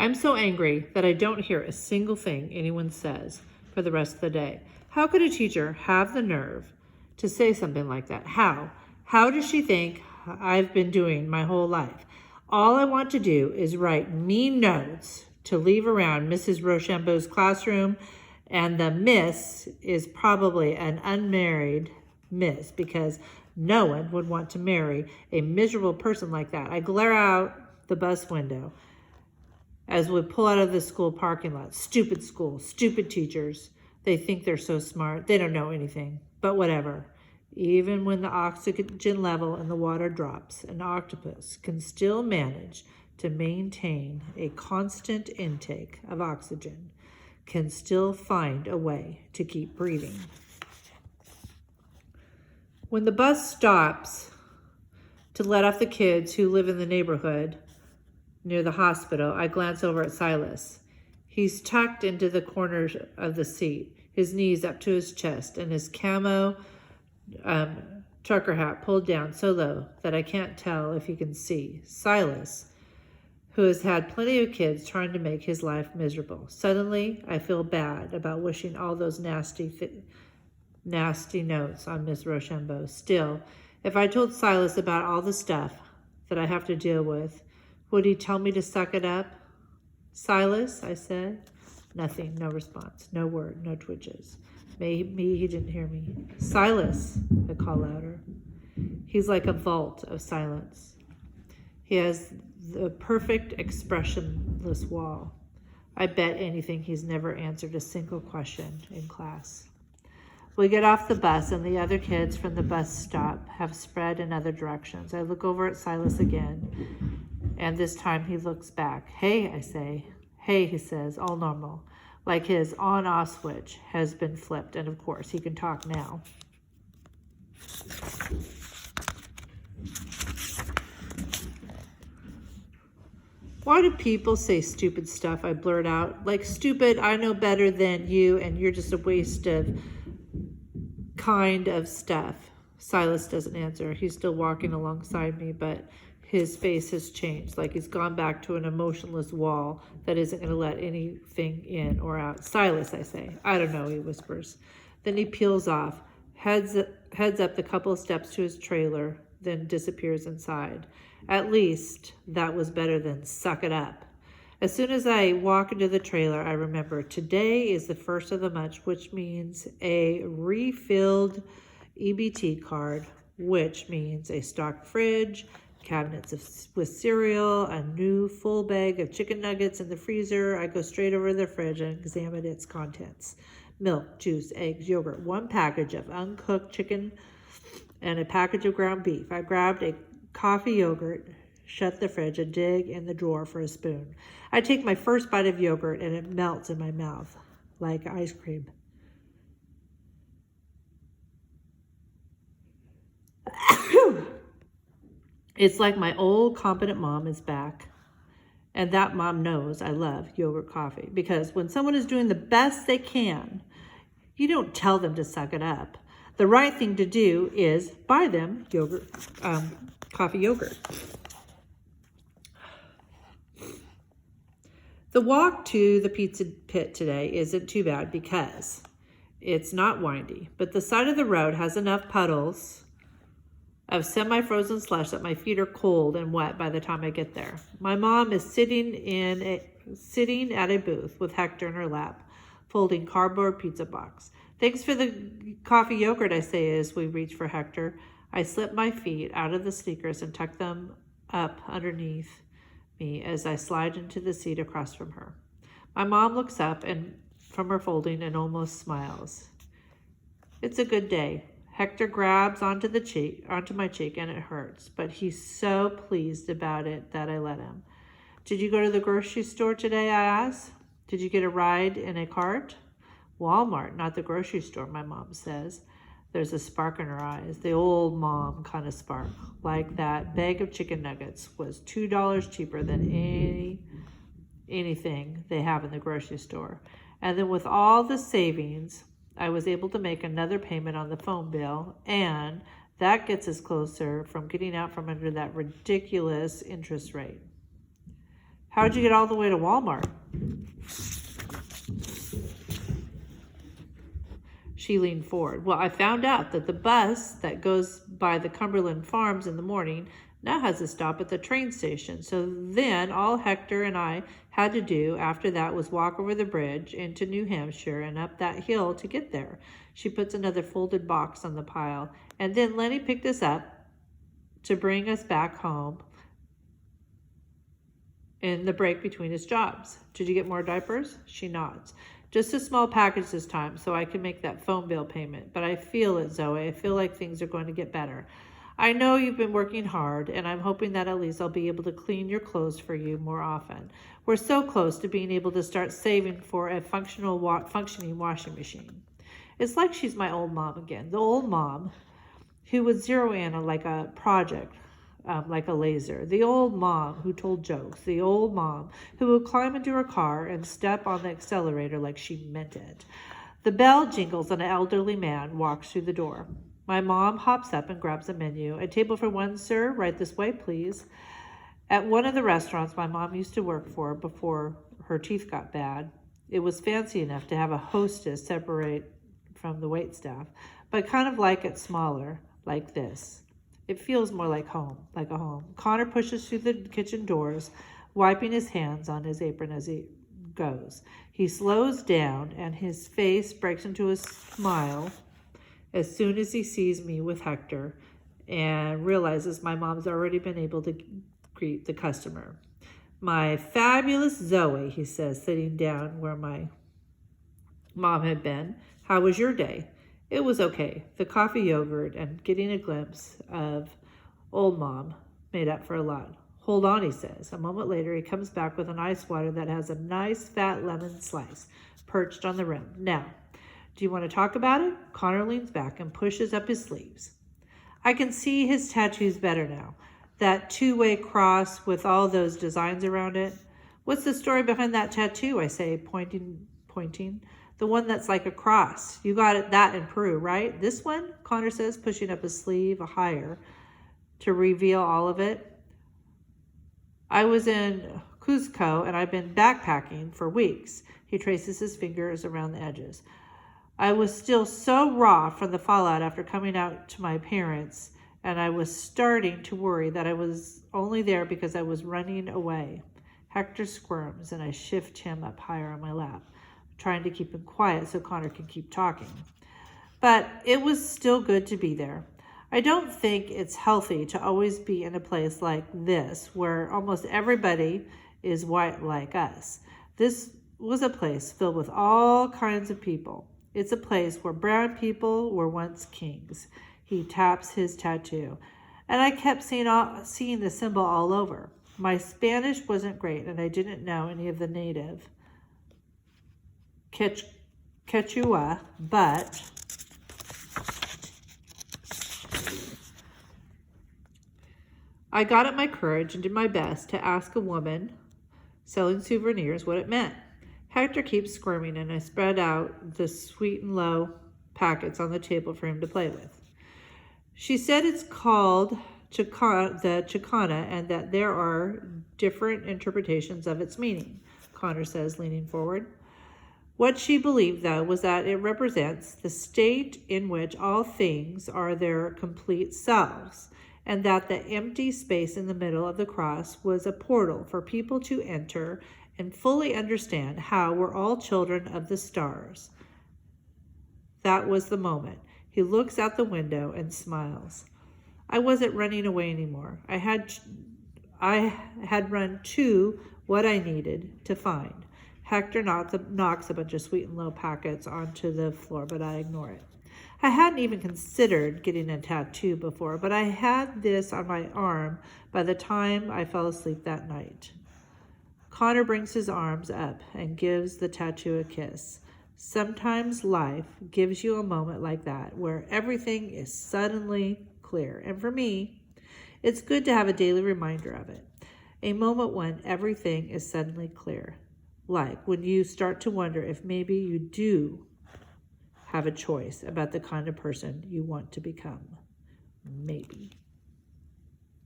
I'm so angry that I don't hear a single thing anyone says for the rest of the day. How could a teacher have the nerve to say something like that? How? How does she think I've been doing my whole life? All I want to do is write mean notes to leave around Mrs. Rochambeau's classroom, and the miss is probably an unmarried miss because no one would want to marry a miserable person like that. I glare out the bus window as we pull out of the school parking lot. Stupid school, stupid teachers. They think they're so smart. They don't know anything, but whatever. Even when the oxygen level in the water drops, an octopus can still manage to maintain a constant intake of oxygen, can still find a way to keep breathing. When the bus stops to let off the kids who live in the neighborhood near the hospital, I glance over at Silas. He's tucked into the corner of the seat, his knees up to his chest, and his camo trucker hat pulled down so low that I can't tell if he can see. Silas, who has had plenty of kids trying to make his life miserable. Suddenly, I feel bad about wishing all those nasty notes on Miss Rochambeau. Still, if I told Silas about all the stuff that I have to deal with, would he tell me to suck it up? Silas, I said. Nothing, no response, no word, no twitches. Maybe he didn't hear me. Silas, I call louder. He's like a vault of silence. He has the perfect expressionless wall. I bet anything he's never answered a single question in class. We get off the bus and the other kids from the bus stop have spread in other directions. I look over at Silas again, and this time he looks back. Hey, I say. Hey, he says, all normal. Like his on-off switch has been flipped, and of course, he can talk now. Why do people say stupid stuff? I blurt out. Like, stupid, I know better than you, and you're just a waste of kind of stuff. Silas doesn't answer. He's still walking alongside me, but his face has changed, like he's gone back to an emotionless wall that isn't going to let anything in or out. Silas, I say. I don't know, he whispers. Then he peels off, heads up the couple of steps to his trailer, then disappears inside. At least that was better than suck it up. As soon as I walk into the trailer, I remember today is the first of the month, which means a refilled EBT card, which means a stocked fridge, cabinets with cereal, a new full bag of chicken nuggets in the freezer. I go straight over to the fridge and examine its contents. Milk, juice, eggs, yogurt, one package of uncooked chicken, and a package of ground beef. I grabbed a coffee yogurt, shut the fridge, and dig in the drawer for a spoon. I take my first bite of yogurt and it melts in my mouth like ice cream. It's like my old competent mom is back. And that mom knows I love yogurt coffee, because when someone is doing the best they can, you don't tell them to suck it up. The right thing to do is buy them coffee yogurt. The walk to the pizza pit today isn't too bad because it's not windy, but the side of the road has enough puddles of semi-frozen slush that my feet are cold and wet by the time I get there. My mom is sitting at a booth with Hector in her lap, folding cardboard pizza box. Thanks for the coffee yogurt, I say as we reach for Hector. I slip my feet out of the sneakers and tuck them up underneath me as I slide into the seat across from her. My mom looks up and from her folding and almost smiles. It's a good day. Hector grabs onto my cheek, and it hurts, but he's so pleased about it that I let him. Did you go to the grocery store today, I ask? Did you get a ride in a cart? Walmart, not the grocery store, my mom says. There's a spark in her eyes, the old mom kind of spark, like that bag of chicken nuggets was $2 cheaper than anything they have in the grocery store. And then with all the savings, I was able to make another payment on the phone bill, and that gets us closer from getting out from under that ridiculous interest rate. How'd you get all the way to Walmart? She leaned forward. Well, I found out that the bus that goes by the Cumberland Farms in the morning now has a stop at the train station. So then all Hector and I had to do after that was walk over the bridge into New Hampshire and up that hill to get there. She puts another folded box on the pile. And then Lenny picked us up to bring us back home in the break between his jobs. Did you get more diapers? She nods. Just a small package this time so I can make that phone bill payment. But I feel it, Zoe. I feel like things are going to get better. I know you've been working hard, and I'm hoping that at least I'll be able to clean your clothes for you more often. We're so close to being able to start saving for a functioning washing machine. It's like she's my old mom again, the old mom who would zero in on like a project, like a laser. The old mom who told jokes. The old mom who would climb into her car and step on the accelerator like she meant it. The bell jingles and an elderly man walks through the door. My mom hops up and grabs a menu. A table for one, sir. Right this way, please. At one of the restaurants my mom used to work for before her teeth got bad, it was fancy enough to have a hostess separate from the waitstaff, but kind of like it smaller, like this. It feels more like home, like a home. Connor pushes through the kitchen doors, wiping his hands on his apron as he goes. He slows down and his face breaks into a smile as soon as he sees me with Hector and realizes my mom's already been able to greet the customer. My fabulous Zoe, he says, sitting down where my mom had been. How was your day? It was okay. The coffee yogurt and getting a glimpse of old mom made up for a lot. Hold on, he says. A moment later, he comes back with an ice water that has a nice fat lemon slice perched on the rim. Now, do you want to talk about it? Connor leans back and pushes up his sleeves. I can see his tattoos better now. That two-way cross with all those designs around it. What's the story behind that tattoo? I say, pointing. The one that's like a cross. You got it that in Peru, right? This one, Connor says, pushing up his sleeve higher to reveal all of it. I was in Cuzco and I've been backpacking for weeks. He traces his fingers around the edges. I was still so raw from the fallout after coming out to my parents, and I was starting to worry that I was only there because I was running away. Hector squirms and I shift him up higher on my lap, trying to keep him quiet so Connor can keep talking. But it was still good to be there. I don't think it's healthy to always be in a place like this where almost everybody is white like us. This was a place filled with all kinds of people. It's a place where brown people were once kings. He taps his tattoo. And I kept seeing the symbol all over. My Spanish wasn't great, and I didn't know any of the native Quechua, but I got up my courage and did my best to ask a woman selling souvenirs what it meant. Hector keeps squirming, and I spread out the sweet and low packets on the table for him to play with. She said it's called the Chicana and that there are different interpretations of its meaning, Connor says, leaning forward. What she believed, though, was that it represents the state in which all things are their complete selves, and that the empty space in the middle of the cross was a portal for people to enter and fully understand how we're all children of the stars. That was the moment. He looks out the window and smiles. I wasn't running away anymore. I had run to what I needed to find. Hector knocks a bunch of sweet and low packets onto the floor, but I ignore it. I hadn't even considered getting a tattoo before, but I had this on my arm by the time I fell asleep that night. Connor brings his arms up and gives the tattoo a kiss. Sometimes life gives you a moment like that where everything is suddenly clear. And for me, it's good to have a daily reminder of it. A moment when everything is suddenly clear. Like when you start to wonder if maybe you do have a choice about the kind of person you want to become. Maybe.